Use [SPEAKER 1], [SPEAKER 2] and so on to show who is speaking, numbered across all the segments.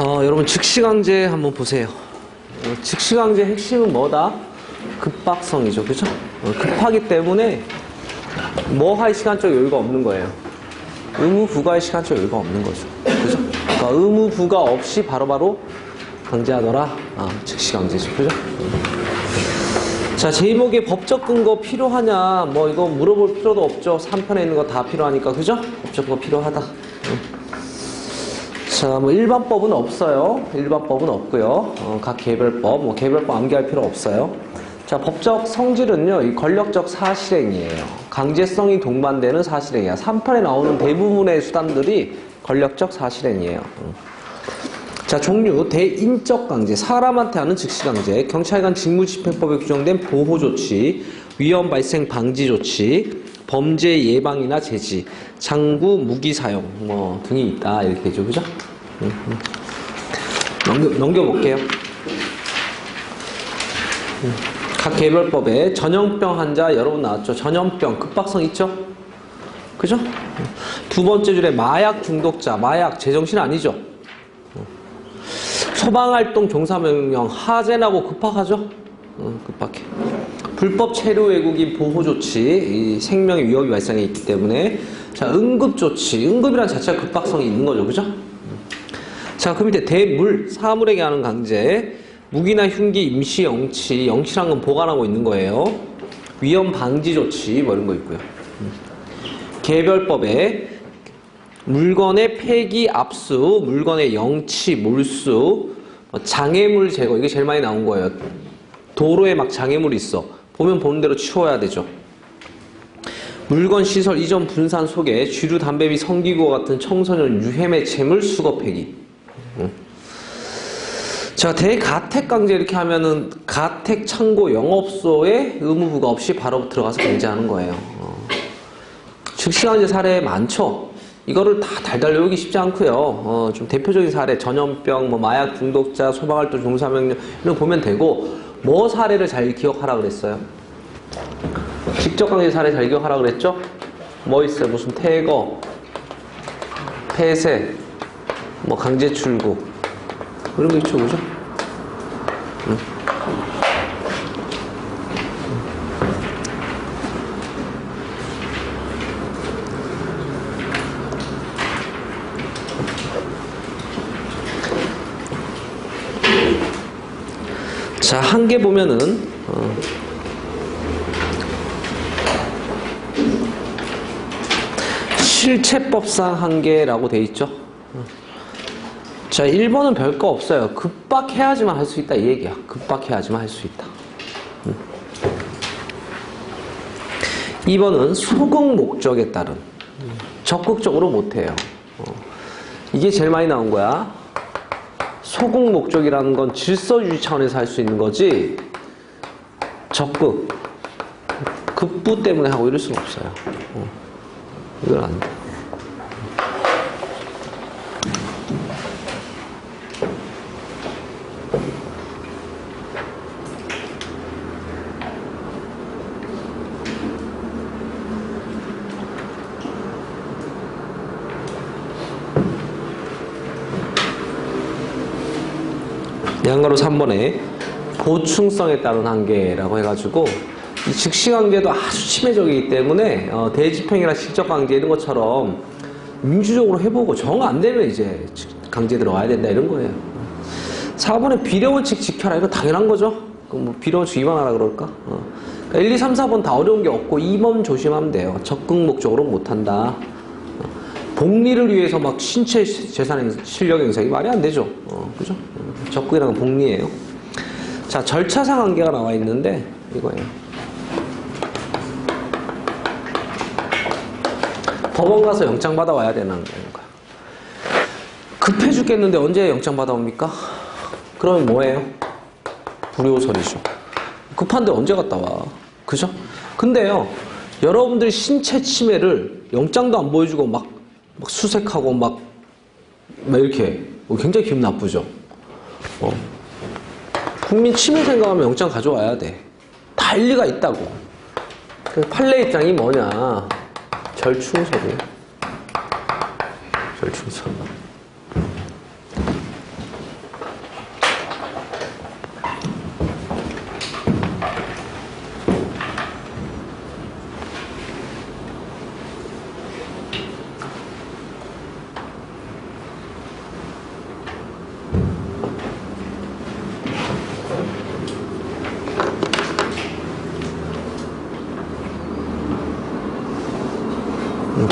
[SPEAKER 1] 여러분 즉시강제 한번 보세요. 즉시강제 핵심은 뭐다? 급박성이죠. 그죠? 급하기 때문에 뭐 할 시간적 여유가 없는 거예요. 의무 부과의 시간적 여유가 없는 거죠. 그죠? 그러니까 의무 부과 없이 바로바로 강제하더라. 즉시강제죠. 그죠? 자, 제목에 법적 근거 필요하냐? 뭐 이거 물어볼 필요도 없죠. 3편에 있는 거 다 필요하니까. 그죠? 법적 근거 필요하다. 자, 뭐 일반법은 없어요. 일반법은 없고요. 각 개별법, 뭐 개별법 암기할 필요 없어요. 자, 법적 성질은요, 이 권력적 사실행위예요. 강제성이 동반되는 사실행위야. 3편에 나오는 대부분의 수단들이 권력적 사실행위예요. 자, 종류 대인적 강제, 사람한테 하는 즉시 강제, 경찰관 직무집행법에 규정된 보호조치, 위험 발생 방지 조치, 범죄 예방이나 제지, 장구, 무기 사용 뭐 등이 있다 이렇게 되죠, 그죠? 넘겨볼게요. 각 개별법에 전염병 환자 여러분 나왔죠? 전염병 급박성 있죠? 그죠? 두 번째 줄에 마약 중독자, 마약 제정신 아니죠? 소방활동 종사명령 하재나고 급박하죠? 급박해. 불법 체류 외국인 보호조치, 이 생명의 위협이 발생해 있기 때문에. 자, 응급조치, 응급이란 자체가 급박성이 있는 거죠, 그죠? 자, 그 밑에 대물, 사물에게 하는 강제, 무기나 흉기, 임시, 영치, 영치란 건 보관하고 있는 거예요. 위험 방지 조치, 뭐 이런 거 있고요. 개별법에 물건의 폐기, 압수, 물건의 영치, 몰수, 장애물 제거, 이게 제일 많이 나온 거예요. 도로에 막 장애물이 있어. 보면 보는 대로 치워야 되죠. 물건, 시설, 이전, 분산, 소개, 쥐류, 담배 및 성기구와 같은 청소년 유해 매체물 수거 폐기. 자, 대가택 강제 이렇게 하면은 가택, 창고, 영업소에 의무 부과 없이 바로 들어가서 강제하는 거예요. 즉시강제 사례 많죠. 이거를 다 달달 외우기 쉽지 않고요. 좀 대표적인 사례, 전염병, 뭐 마약 중독자, 소방활동 종사명령 이런 거 보면 되고, 뭐 사례를 잘 기억하라 그랬어요? 직접 강제 사례 잘 기억하라 그랬죠? 뭐 있어요? 무슨 퇴거, 폐쇄, 뭐 강제 출구 이런 거 있죠, 그죠? 자, 한계 보면은 실체법상 한계라고 돼 있죠. 자, 1번은 별거 없어요. 급박해야지만 할 수 있다 이 얘기야. 급박해야지만 할 수 있다. 2번은 소극 목적에 따른, 적극적으로 못해요. 이게 제일 많이 나온 거야. 소극 목적이라는 건 질서 유지 차원에서 할 수 있는 거지, 적극, 급부 때문에 하고 이럴 수는 없어요. 이건 안 돼. 양가로 3번에 보충성에 따른 한계라고 해가지고, 이 즉시강제도 아주 치매적이기 때문에 대집행이나 실적강제 이런 것처럼 민주적으로 해보고 정 안 되면 이제 강제 들어가야 된다 이런 거예요. 4번에 비례원칙 지켜라, 이거 당연한 거죠. 그럼 뭐 비례원칙 위반하라 그럴까? 그러니까 1, 2, 3, 4번 다 어려운 게 없고 2번 조심하면 돼요. 적극 목적으로 못한다. 복리를 위해서 막 신체 재산 실력 행사이 말이 안 되죠. 그죠? 적극이라는 건 복리예요. 자, 절차상 한계가 나와 있는데 이거예요. 법원 가서 영장 받아와야 되는 거야. 급해 죽겠는데 언제 영장 받아옵니까? 그러면 뭐예요? 불효설이죠. 급한데 언제 갔다 와? 그죠? 근데요, 여러분들 신체 침해를 영장도 안 보여주고 막 수색하고 막 이렇게 굉장히 기분 나쁘죠. 국민 침해 생각하면 영장 가져와야 돼. 다 일리가 있다고. 판례 입장이 뭐냐? 절충설이에요. 절충설.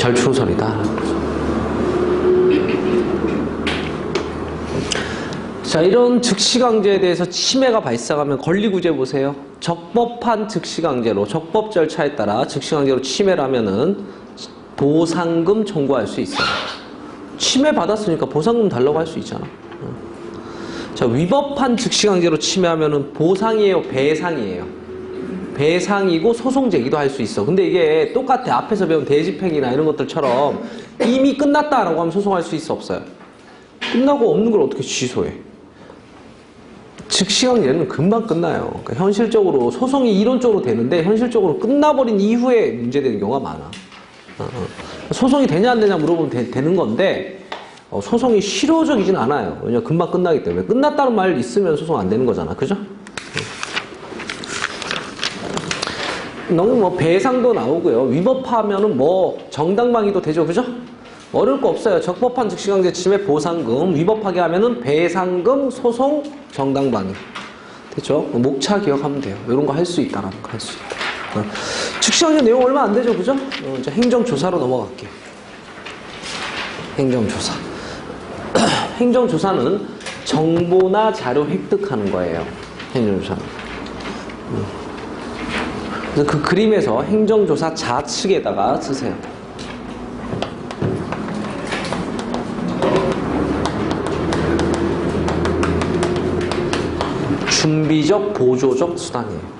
[SPEAKER 1] 절충설이다. 자, 이런 즉시강제에 대해서 침해가 발생하면 권리구제 보세요. 적법한 즉시강제로 적법 절차에 따라 즉시강제로 침해를 하면은 보상금 청구할 수 있어요. 침해 받았으니까 보상금 달라고 할 수 있잖아. 자, 위법한 즉시강제로 침해하면은 보상이에요, 배상이에요? 배상이고 소송 제기도 할 수 있어. 근데 이게 똑같아. 앞에서 배운 대집행이나 이런 것들처럼 이미 끝났다라고 하면 소송할 수 있어, 없어요? 끝나고 없는 걸 어떻게 취소해? 즉시강제는 금방 끝나요. 그러니까 현실적으로 소송이 이론적으로 되는데 현실적으로 끝나버린 이후에 문제되는 경우가 많아. 소송이 되냐 안 되냐 물어보면 되는 건데 소송이 실효적이진 않아요. 왜냐면 금방 끝나기 때문에. 끝났다는 말 있으면 소송 안 되는 거잖아. 그죠? 너무 뭐 배상도 나오고요. 위법하면은 뭐 정당방위도 되죠. 그죠? 어려울 거 없어요. 적법한 즉시강제 침해 보상금, 위법하게 하면은 배상금, 소송, 정당방위. 됐죠? 목차 기억하면 돼요. 이런 거 할 수 있다라는 거 할 수 있다. 즉시강제 내용 얼마 안 되죠. 그죠? 이제 행정조사로 넘어갈게요. 행정조사. 행정조사는 정보나 자료 획득하는 거예요. 행정조사는. 그래서 그 그림에서 행정조사 좌측에다가 쓰세요. 준비적, 보조적 수단이에요.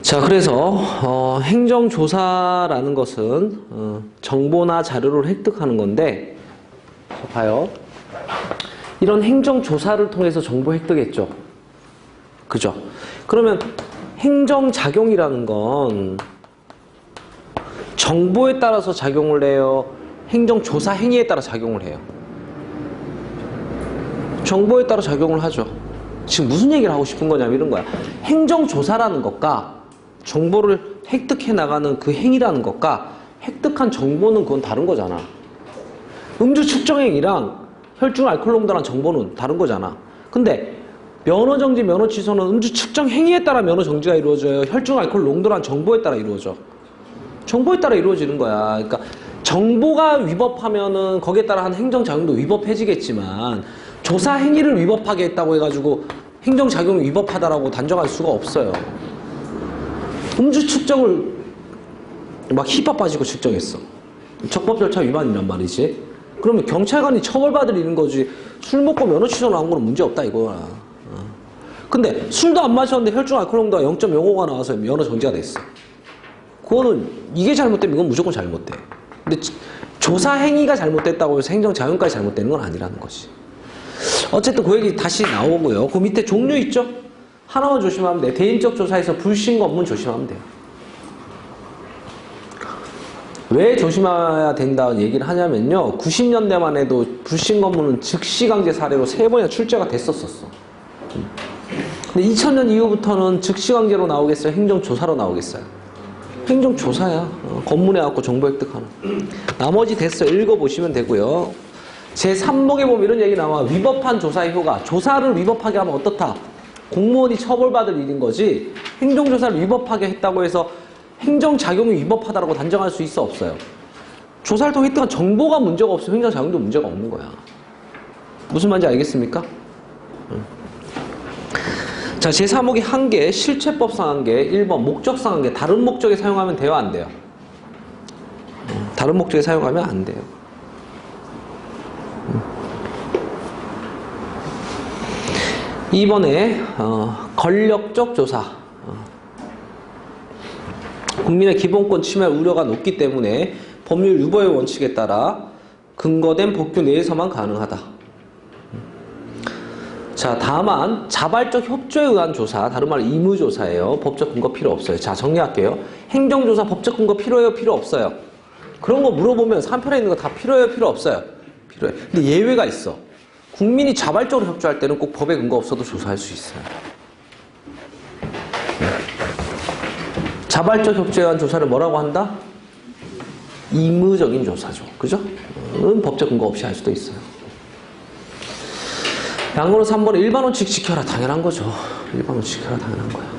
[SPEAKER 1] 자, 그래서 행정조사라는 것은 정보나 자료를 획득하는 건데, 봐요. 이런 행정조사를 통해서 정보 획득했죠. 그죠? 그러면 행정작용이라는 건 정보에 따라서 작용을 해요? 행정조사 행위에 따라 작용을 해요? 정보에 따라 작용을 하죠. 지금 무슨 얘기를 하고 싶은 거냐면 이런 거야. 행정조사라는 것과 정보를 획득해 나가는 그 행위라는 것과 획득한 정보는 그건 다른 거잖아. 음주 측정행위랑 혈중 알코올 농도랑 정보는 다른 거잖아. 근데 면허 정지, 면허 취소는 음주 측정 행위에 따라 면허 정지가 이루어져요. 혈중 알코올 농도란 정보에 따라 이루어져. 정보에 따라 이루어지는 거야. 그러니까 정보가 위법하면은 거기에 따라 한 행정작용도 위법해지겠지만 조사 행위를 위법하게 했다고 해가지고 행정작용이 위법하다라고 단정할 수가 없어요. 음주 측정을 막 힙합 빠지고 측정했어. 적법 절차 위반이란 말이지. 그러면 경찰관이 처벌받을 일인 거지. 술 먹고 면허 취소 나온 거는 문제 없다 이거야. 근데 술도 안 마셨는데 혈중 알코올 농도가 0.05가 나와서 면허 정지가 됐어. 그거는 이게 잘못되면 이건 무조건 잘못돼. 근데 조사 행위가 잘못됐다고 해서 행정작용까지 잘못되는 건 아니라는 거지. 어쨌든 그 얘기 다시 나오고요. 그 밑에 종류 있죠? 하나만 조심하면 돼. 대인적 조사에서 불신거 업무 조심하면 돼요. 왜 조심해야 된다는 얘기를 하냐면요. 90년대만 해도 불신거 업무는 즉시강제 사례로 3번이나 출제가 됐었어. 근데 2000년 이후부터는 즉시강제로 나오겠어요? 행정조사로 나오겠어요? 행정조사야. 검문해 갖고 정보 획득하는. 나머지 됐어요. 읽어보시면 되고요. 제3목에 보면 이런 얘기 나와. 위법한 조사의 효과. 조사를 위법하게 하면 어떻다? 공무원이 처벌받을 일인 거지 행정조사를 위법하게 했다고 해서 행정작용이 위법하다고 단정할 수 있어 없어요? 조사를 통해 획득한 정보가 문제가 없으면 행정작용도 문제가 없는 거야. 무슨 말인지 알겠습니까? 자, 제3목이 한계, 실체법상 한계, 1번 목적상 한계. 다른 목적에 사용하면 돼요, 안 돼요? 다른 목적에 사용하면 안 돼요. 2번에 권력적 조사. 국민의 기본권 침해 우려가 높기 때문에 법률 유보의 원칙에 따라 근거된 법규 내에서만 가능하다. 자, 다만 자발적 협조에 의한 조사, 다른 말로 의무조사예요. 법적 근거 필요 없어요. 자, 정리할게요. 행정조사 법적 근거 필요해요? 필요 없어요? 그런 거 물어보면 3편에 있는 거 다 필요해요? 필요 없어요? 필요해. 근데 예외가 있어. 국민이 자발적으로 협조할 때는 꼭 법에 근거 없어도 조사할 수 있어요. 자발적 협조에 의한 조사를 뭐라고 한다? 임의적인 조사죠. 그죠? 법적 근거 없이 할 수도 있어요. 양으로 3번은 일반 원칙 지켜라. 당연한 거죠. 일반 원칙 지켜라. 당연한 거야.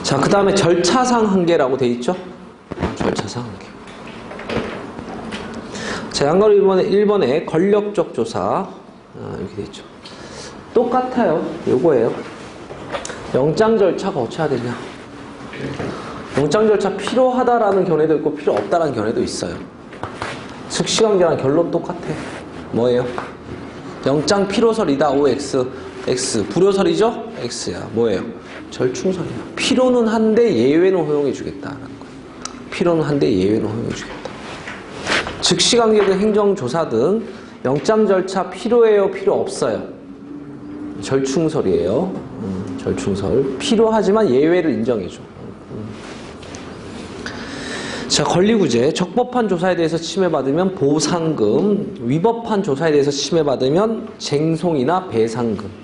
[SPEAKER 1] 자, 그 다음에 절차상 한계라고 돼 있죠? 절차상 한계. 자, 양가로 1번에 권력적 조사. 이렇게 돼 있죠. 똑같아요. 요거예요. 영장 절차 거쳐야 되냐. 영장 절차 필요하다라는 견해도 있고 필요 없다라는 견해도 있어요. 즉시관계랑 결론 똑같아. 뭐예요? 영장 필요설이다. OX. X. 불효설이죠? X야. 뭐예요? 절충설이야. 필요는 한데 예외는 허용해 주겠다라는 거야. 필요는 한데 예외는 허용해 주겠다. 즉시관계든 행정조사 등 영장 절차 필요해요? 필요 없어요? 절충설이에요. 절충설. 필요하지만 예외를 인정해줘. 자, 권리구제. 적법한 조사에 대해서 침해받으면 보상금, 위법한 조사에 대해서 침해받으면 쟁송이나 배상금.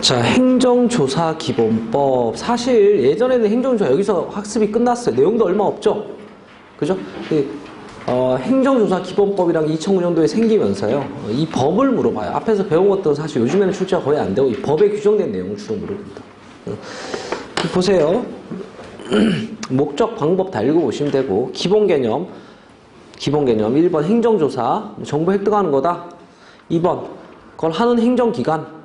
[SPEAKER 1] 자, 행정조사 기본법. 사실 예전에는 행정조사 여기서 학습이 끝났어요. 내용도 얼마 없죠? 그죠? 행정조사 기본법이랑 2009년도에 생기면서요. 이 법을 물어봐요. 앞에서 배운 것들은 사실 요즘에는 출제가 거의 안 되고 이 법에 규정된 내용을 주로 물어봅니다. 보세요. 목적, 방법 다 읽어보시면 되고 기본 개념 1번 행정조사, 정보 획득하는 거다. 2번 그걸 하는 행정기관.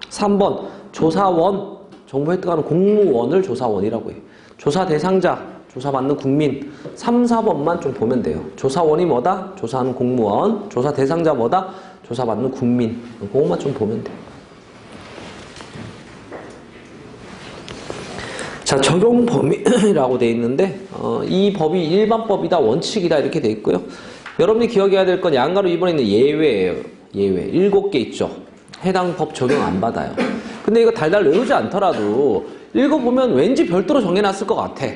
[SPEAKER 1] 3번 조사원, 정보 획득하는 공무원을 조사원이라고 해요. 조사 대상자, 조사받는 국민. 3, 4번만 좀 보면 돼요. 조사원이 뭐다? 조사하는 공무원. 조사 대상자 뭐다? 조사받는 국민. 그것만 좀 보면 돼요. 자, 적용 범위라고 돼 있는데 이 법이 일반법이다, 원칙이다 이렇게 돼 있고요. 여러분이 기억해야 될 건 양가로 2번에 있는 예외예요. 예외. 7개 있죠. 해당 법 적용 안 받아요. 근데 이거 달달 외우지 않더라도 읽어보면 왠지 별도로 정해놨을 것 같아.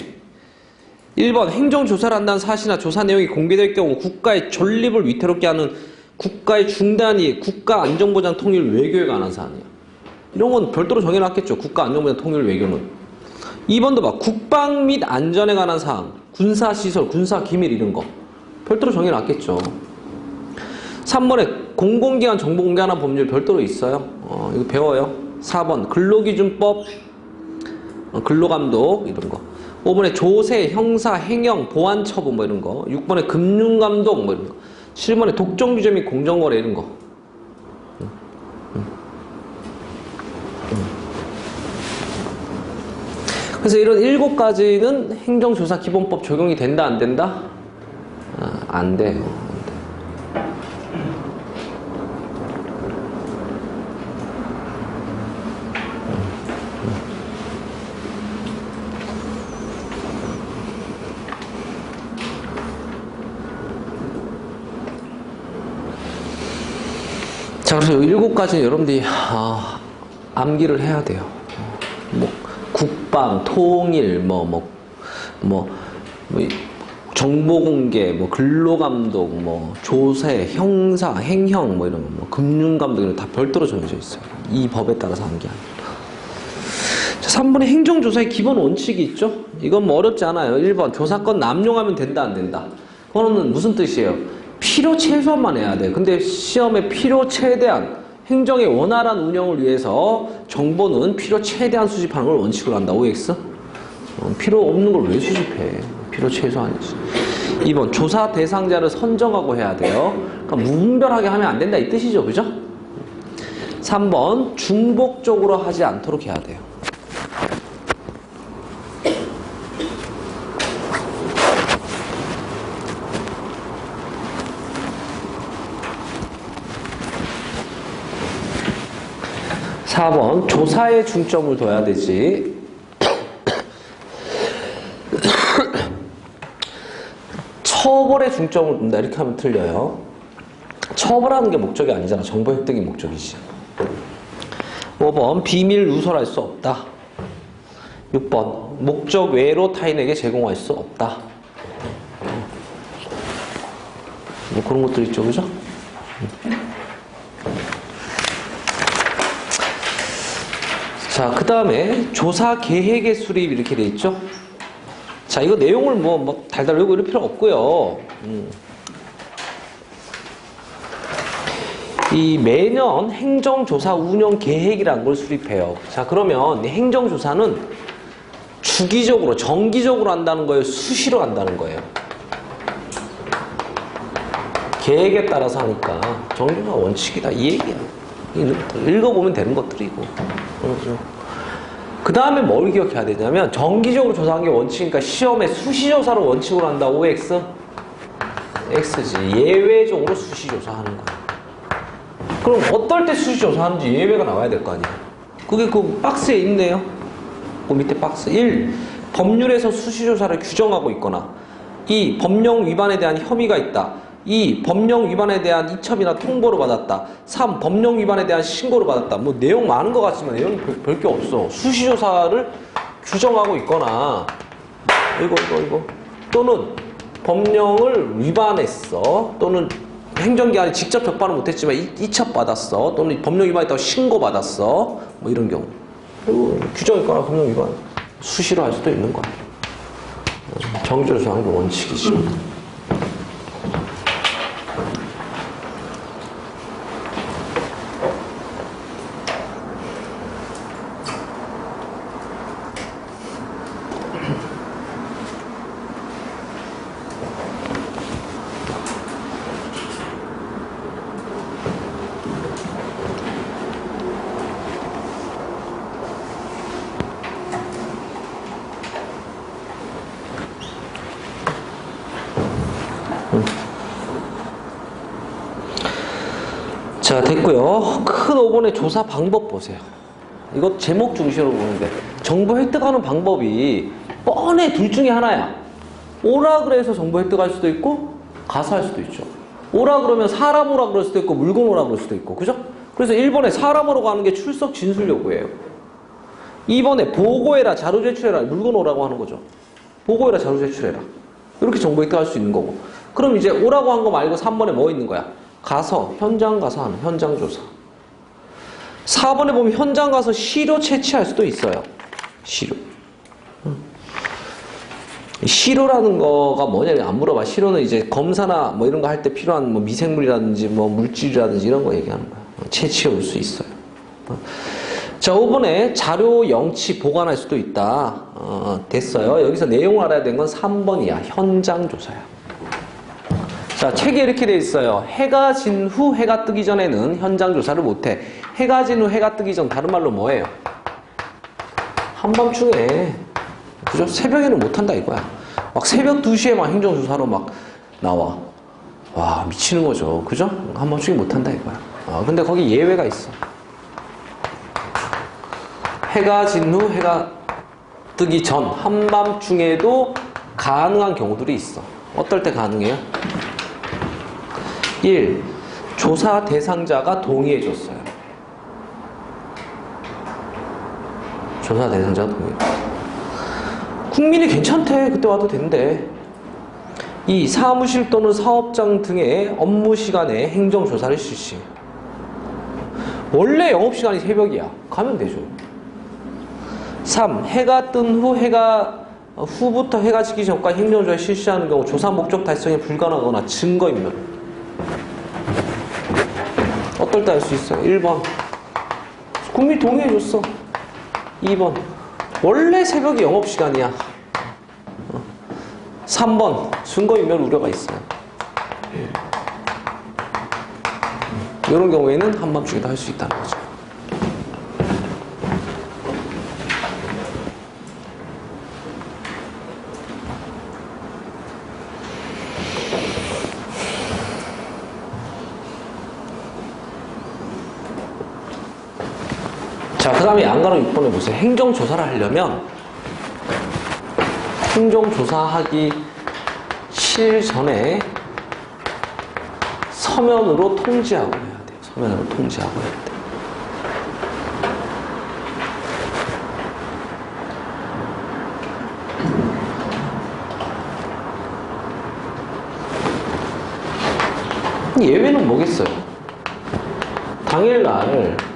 [SPEAKER 1] 1번 행정조사를 한다는 사실이나 조사 내용이 공개될 경우 국가의 존립을 위태롭게 하는 국가의 중대한 이익, 국가 안전보장 통일 외교에 관한 사안이야. 이런 건 별도로 정해놨겠죠. 국가 안전보장 통일 외교는. 2번도 봐. 국방 및 안전에 관한 사항, 군사시설, 군사기밀 이런 거 별도로 정해놨겠죠. 3번에 공공기관 정보 공개하는 법률 별도로 있어요. 이거 배워요. 4번 근로기준법, 근로감독 이런 거. 5번에 조세, 형사, 행영, 보안처분 뭐 이런 거. 6번에 금융감독 뭐 이런 거. 7번에 독점규제 및 공정거래 이런 거. 그래서 이런 7가지는 행정조사 기본법 적용이 된다 안 된다? 안 돼요. 자, 그래서 7가지 여러분들이 암기를 해야 돼요. 뭐 국방, 통일, 정보공개, 근로감독, 조세, 형사, 행형, 이런 거, 금융감독 이런 거 다 별도로 정해져 있어요. 이 법에 따라서 암기합니다. 자, 3번에 행정조사의 기본 원칙이 있죠? 이건 어렵지 않아요. 1번 조사권 남용하면 된다 안 된다. 그거는 무슨 뜻이에요? 필요 최소한만 해야 돼. 근데 시험에 필요 최대한, 행정의 원활한 운영을 위해서 정보는 필요 최대한 수집하는 걸 원칙으로 한다. OX? 필요 없는 걸 왜 수집해? 필요 최소한이지. 2번 조사 대상자를 선정하고 해야 돼요. 그러니까 무분별하게 하면 안 된다 이 뜻이죠. 그죠? 3번 중복적으로 하지 않도록 해야 돼요. (4번) 조사에 중점을 둬야 되지. 처벌에 중점을 둔다 이렇게 하면 틀려요. 처벌하는 게 목적이 아니잖아. 정보 획득이 목적이지. 5번 비밀 누설할 수 없다. 6번 목적 외로 타인에게 제공할 수 없다. 뭐 그런 것들 있죠, 그죠? 자, 그 다음에 조사 계획의 수립 이렇게 돼 있죠. 자, 이거 내용을 뭐 달달 외우고 이럴 필요 없고요. 이 매년 행정조사 운영 계획이라는 걸 수립해요. 자, 그러면 행정조사는 주기적으로, 정기적으로 한다는 거예요? 수시로 한다는 거예요? 계획에 따라서 하니까 정규조사 원칙이다 이 얘기야. 읽어보면 되는 것들이고. 그 다음에 뭘 기억해야 되냐면 정기적으로 조사하는 게 원칙이니까 시험에 수시조사를 원칙으로 한다. OX? X지. 예외적으로 수시조사하는 거야. 그럼 어떨 때 수시조사하는지 예외가 나와야 될 거 아니야. 그게 그 박스에 있네요. 그 밑에 박스. 1. 법률에서 수시조사를 규정하고 있거나 2. 법령 위반에 대한 혐의가 있다. 2. 법령 위반에 대한 이첩이나 통보를 받았다. 3. 법령 위반에 대한 신고를 받았다. 뭐 내용 많은 것 같지만 내용이 별 게 없어. 수시조사를 규정하고 있거나 이거 또는 법령을 위반했어. 또는 행정기관이 직접 적발은 못했지만 이첩받았어. 또는 법령 위반했다고 신고받았어. 뭐 이런 경우. 그리고 규정이 있거나 법령 위반 수시로 할 수도 있는 거야. 정기조사하는 게 원칙이지. 자, 됐고요. 큰 5번의 조사 방법 보세요. 이거 제목 중심으로 보는데 정보 획득하는 방법이 뻔해. 둘 중에 하나야. 오라 그래서 정보 획득할 수도 있고 가서 할 수도 있죠. 오라 그러면 사람 오라 그럴 수도 있고 물건 오라 그럴 수도 있고, 그죠? 그래서 1번에 사람 오라고 하는 게 출석 진술 요구예요. 2번에 보고해라, 자료 제출해라, 물건 오라고 하는 거죠. 보고해라, 자료 제출해라. 이렇게 정보 획득할 수 있는 거고. 그럼 이제 오라고 한 거 말고 3번에 뭐 있는 거야? 가서, 현장 가서 하는 현장 조사. 4번에 보면 현장 가서 시료 채취할 수도 있어요. 시료. 시료라는 거가 뭐냐 안 물어봐. 시료는 이제 검사나 뭐 이런 거 할 때 필요한 뭐 미생물이라든지 뭐 물질이라든지 이런 거 얘기하는 거야. 채취해 올 수 있어요. 자, 5번에 자료 영치 보관할 수도 있다. 됐어요. 여기서 내용을 알아야 되는 건 3번이야. 현장 조사야. 자, 책에 이렇게 돼 있어요. 해가 진 후 해가 뜨기 전에는 현장 조사를 못해. 해가 진 후 해가 뜨기 전, 다른 말로 뭐예요? 한밤중에, 그죠? 새벽에는 못한다 이거야. 막 새벽 2시에 막 행정조사로 막 나와. 와, 미치는 거죠. 그죠? 한밤중에 못한다 이거야. 근데 거기 예외가 있어. 해가 진 후 해가 뜨기 전, 한밤중에도 가능한 경우들이 있어. 어떨 때 가능해요? 1. 조사 대상자가 동의해줬어요. 조사 대상자가 동의해줬어요. 국민이 괜찮대. 그때 와도 된대. 2. 사무실 또는 사업장 등의 업무 시간에 행정조사를 실시. 원래 영업시간이 새벽이야. 가면 되죠. 3. 해가 뜬 후 후부터 해가 지기 전까지 행정조사를 실시하는 경우 조사 목적 달성이 불가능하거나 증거인멸. 어떨 때 할 수 있어요? 1번. 국민이 동의해줬어. 2번. 원래 새벽이 영업시간이야. 3번. 증거인멸 우려가 있어요. 이런 경우에는 한밤중에도 할 수 있다는 거죠. 자, 그 다음에 양가로 6번에 보세요. 행정조사를 하려면 행정조사하기 실전에 서면으로 통지하고 해야 돼요. 서면으로 통지하고 해야 돼요. 예외는 뭐겠어요? 당일날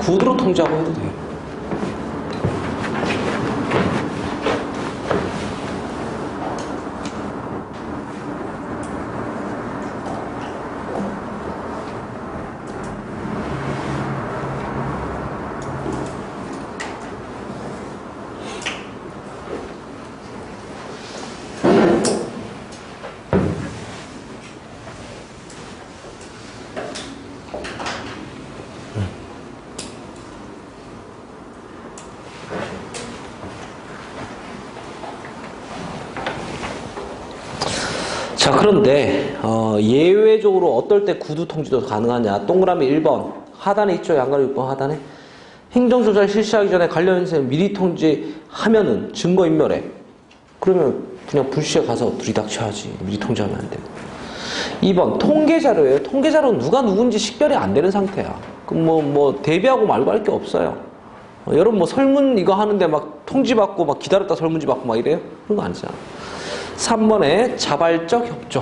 [SPEAKER 1] 구두로 통지하고 해도 돼요. 자, 그런데 예외적으로 어떨 때 구두 통지도 가능하냐? 동그라미 1번 하단에 있죠. 양가로 6번 하단에 행정조사를 실시하기 전에 관련 인생 미리 통지하면은 증거인멸해. 그러면 그냥 불시에 가서 들이닥쳐야지. 미리 통지하면 안 돼. 2번 통계자료예요. 통계자료는 누가 누군지 식별이 안 되는 상태야. 그럼 뭐 대비하고 말고 할 게 없어요. 여러분 뭐 설문 이거 하는데 막 통지받고 막 기다렸다 설문지 받고 막 이래요? 그런 거 아니잖아. 3번에 자발적 협조.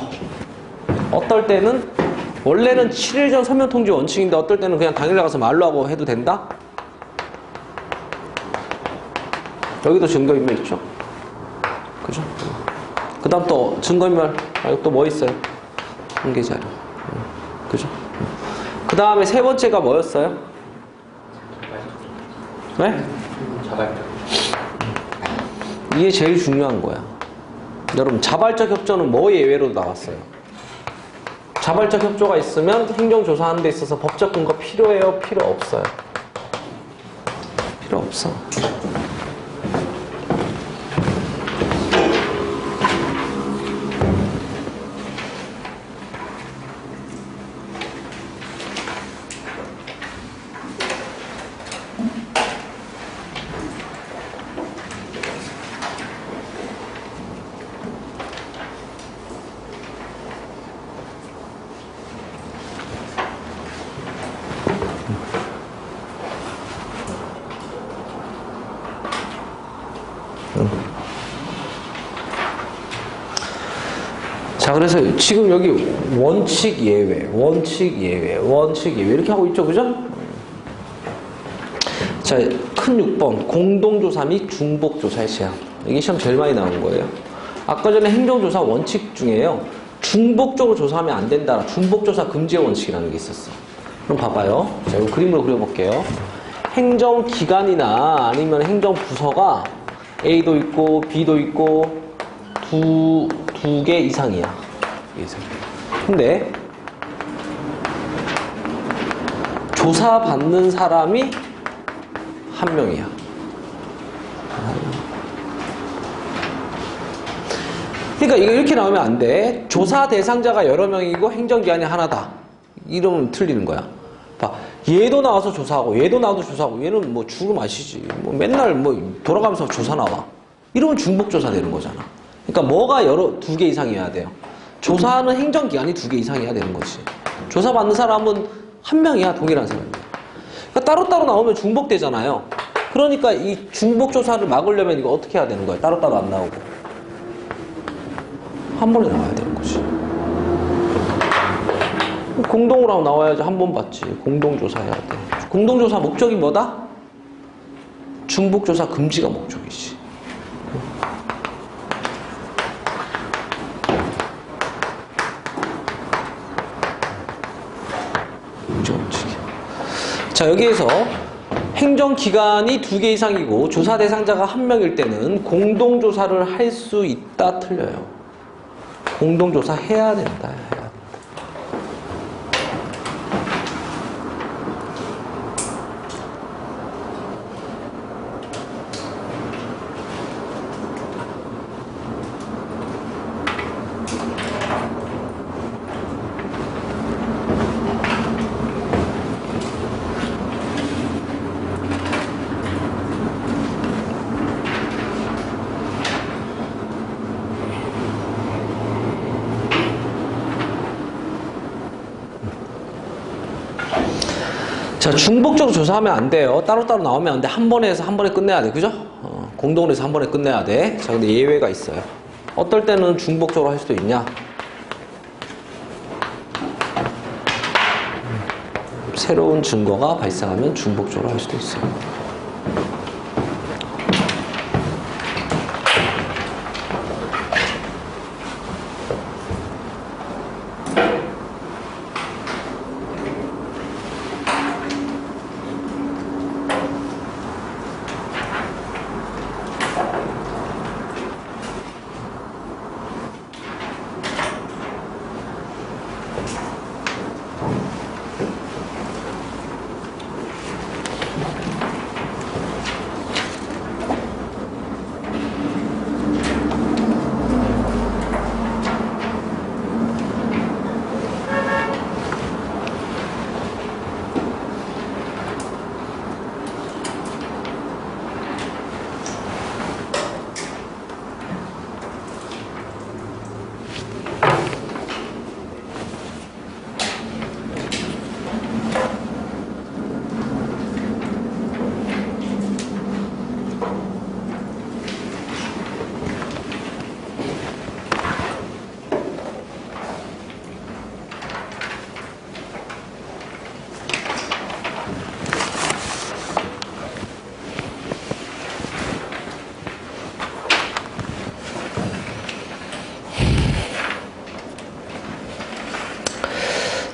[SPEAKER 1] 어떨 때는 원래는 7일 전 서면 통지 원칙인데 어떨 때는 그냥 당일 나가서 말로 하고 해도 된다? 여기도 증거인멸 있죠? 그죠? 그 다음 또 증거인멸 말고 또 뭐 있어요? 통계자료. 그죠? 그 다음에 세 번째가 뭐였어요? 네?
[SPEAKER 2] 자발적.
[SPEAKER 1] 이게 제일 중요한 거야. 여러분 자발적 협조는 뭐 예외로 나왔어요? 자발적 협조가 있으면 행정조사하는 데 있어서 법적 근거 필요해요? 필요 없어요? 필요 없어. 자, 그래서 지금 여기 원칙 예외, 원칙 예외, 원칙 예외 이렇게 하고 있죠, 그죠? 자, 큰 6번 공동조사 및 중복조사의 제한. 이게 시험 제일 많이 나온 거예요. 아까 전에 행정조사 원칙 중에요, 중복적으로 조사하면 안 된다. 중복조사 금지의 원칙이라는 게 있었어. 그럼 봐봐요. 자, 이거 그림으로 그려볼게요. 행정기관이나 아니면 행정부서가 A도 있고 B도 있고 두 개 이상이야. 근데 조사받는 사람이 한 명이야. 그러니까 이거 이렇게 나오면 안 돼. 조사 대상자가 여러 명이고 행정기관이 하나다. 이러면 틀리는 거야. 봐, 얘도 나와서 조사하고 얘도 나와도 조사하고 얘는 뭐 죽음 아시지. 뭐 맨날 뭐 돌아가면서 조사 나와. 이러면 중복조사 되는 거잖아. 그러니까 뭐가 두 개 이상이어야 돼요. 조사하는 행정기관이 2개 이상이어야 되는 거지. 조사받는 사람은 한 명이야. 동일한 사람이야. 그러니까 따로따로 나오면 중복되잖아요. 그러니까 이 중복조사를 막으려면 이거 어떻게 해야 되는 거야? 따로따로 안 나오고 한 번에 나와야 되는 거지. 공동으로 하면 나와야지. 한 번 받지. 공동조사해야 돼. 공동조사 목적이 뭐다? 중복조사 금지가 목적이지. 자, 여기에서 행정기관이 2개 이상이고 조사 대상자가 1명일 때는 공동조사를 할 수 있다, 틀려요. 공동조사 해야 된다, 해야 된다. 자, 중복적으로 조사하면 안 돼요. 따로따로 나오면 안 돼. 한 번에 해서 한 번에 끝내야 돼. 그죠? 공동으로 해서 한 번에 끝내야 돼. 자, 근데 예외가 있어요. 어떨 때는 중복적으로 할 수도 있냐? 새로운 증거가 발생하면 중복적으로 할 수도 있어요.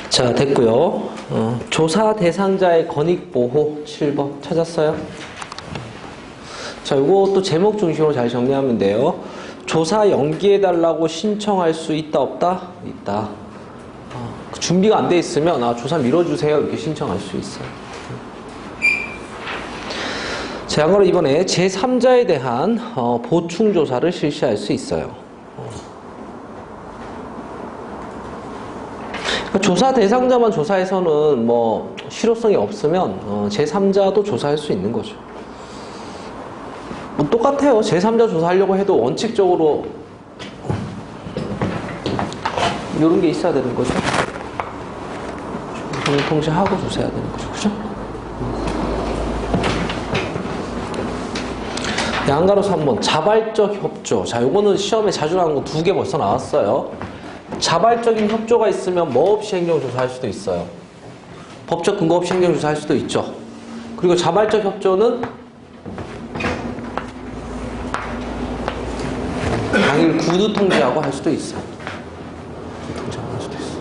[SPEAKER 1] 자, 됐고요. 조사 대상자의 권익보호 7번 찾았어요? 자, 이것도 제목 중심으로 잘 정리하면 돼요. 조사 연기해달라고 신청할 수 있다, 없다? 있다. 준비가 안 돼 있으면 조사 미뤄주세요 이렇게 신청할 수 있어요. 자, 양거로 이번에 제3자에 대한 보충조사를 실시할 수 있어요. 조사 대상자만 조사해서는 뭐 실효성이 없으면 제3자도 조사할 수 있는 거죠. 뭐 똑같아요. 제3자 조사하려고 해도 원칙적으로 이런 게 있어야 되는 거죠. 통제하고 조사해야 되는 거죠. 그죠? 양가로 3번 자발적 협조. 자, 요거는 시험에 자주 나오는 거 2개 벌써 나왔어요. 자발적인 협조가 있으면 뭐 없이 행정조사할 수도 있어요. 법적 근거 없이 행정조사할 수도 있죠. 그리고 자발적 협조는 당일 구두 통지하고 할 수도 있어요. 통지하고 할 수도 있어요.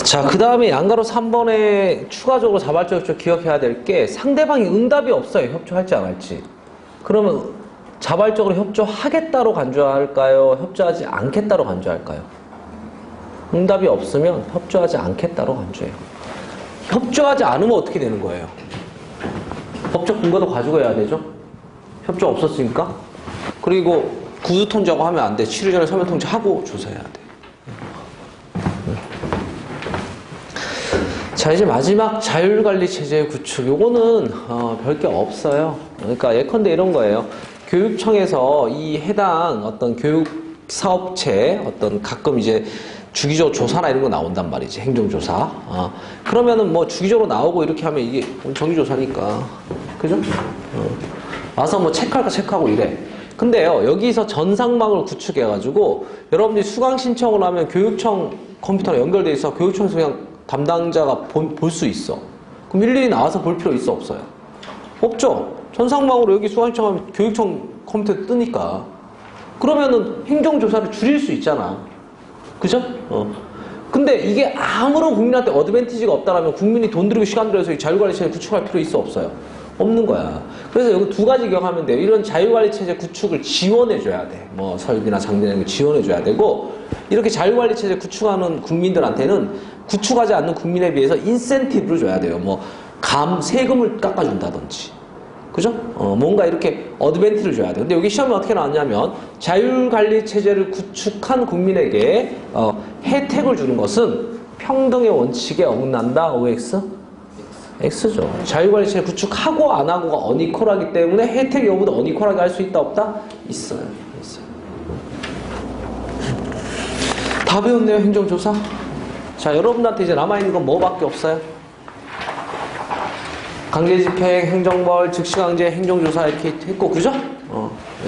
[SPEAKER 1] 자, 그 다음에 양가로 3번에 추가적으로 자발적 협조 기억해야 될 게 상대방이 응답이 없어요. 협조할지 안 할지. 그러면 자발적으로 협조하겠다로 간주할까요? 협조하지 않겠다로 간주할까요? 응답이 없으면 협조하지 않겠다로 간주해요. 협조하지 않으면 어떻게 되는 거예요? 법적 근거도 가지고 해야 되죠? 협조 없었으니까. 그리고 구두 통지하고 하면 안 돼. 치료 전에 서면 통지하고 조사해야 돼. 자, 이제 마지막 자율관리체제 구축. 요거는 별게 없어요. 그러니까 예컨대 이런 거예요. 교육청에서 이 해당 어떤 교육사업체 어떤 가끔 이제 주기적으로 조사나 이런 거 나온단 말이지. 행정조사. 그러면은 뭐 주기적으로 나오고 이렇게 하면 이게 정기조사니까. 그죠? 와서 뭐 체크할까 체크하고 이래. 근데요, 여기서 전상망을 구축해가지고 여러분들이 수강 신청을 하면 교육청 컴퓨터랑 연결돼 있어. 교육청에서 그냥 담당자가 볼 수 있어. 그럼 일일이 나와서 볼 필요 있어, 없어요? 없죠? 전상망으로 여기 수강 신청하면 교육청 컴퓨터에 뜨니까. 그러면은 행정조사를 줄일 수 있잖아. 그죠? 근데 이게 아무런 국민한테 어드밴티지가 없다라면 국민이 돈 들이고 시간 들여서 이 자율관리체제 구축할 필요 있어 없어요? 없는 거야. 그래서 여기 두 가지 기억하면 돼요. 이런 자율관리체제 구축을 지원해줘야 돼. 뭐 설비나 장비 이런 거 지원해줘야 되고, 이렇게 자율관리체제 구축하는 국민들한테는 구축하지 않는 국민에 비해서 인센티브를 줘야 돼요. 뭐 세금을 깎아준다든지, 그죠? 뭔가 이렇게 어드밴티를 줘야 돼요. 근데 여기 시험에 어떻게 나왔냐면 자율관리체제를 구축한 국민에게 혜택을 주는 것은 평등의 원칙에 어긋난다. OX? X죠. 자율관리체제 구축하고 안 하고가 어니퀄하기 때문에 혜택 여부도 어니퀄하게 할 수 있다 없다? 있어요. 다 배웠네요. 행정조사. 자, 여러분한테 이제 남아있는 건 뭐밖에 없어요? 강제집행, 행정벌, 즉시강제, 행정조사 이렇게 했고, 그죠?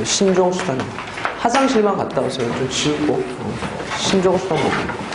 [SPEAKER 1] 신종수단. 화장실만 갔다 오세요. 좀 지우고. 신종수단 보고.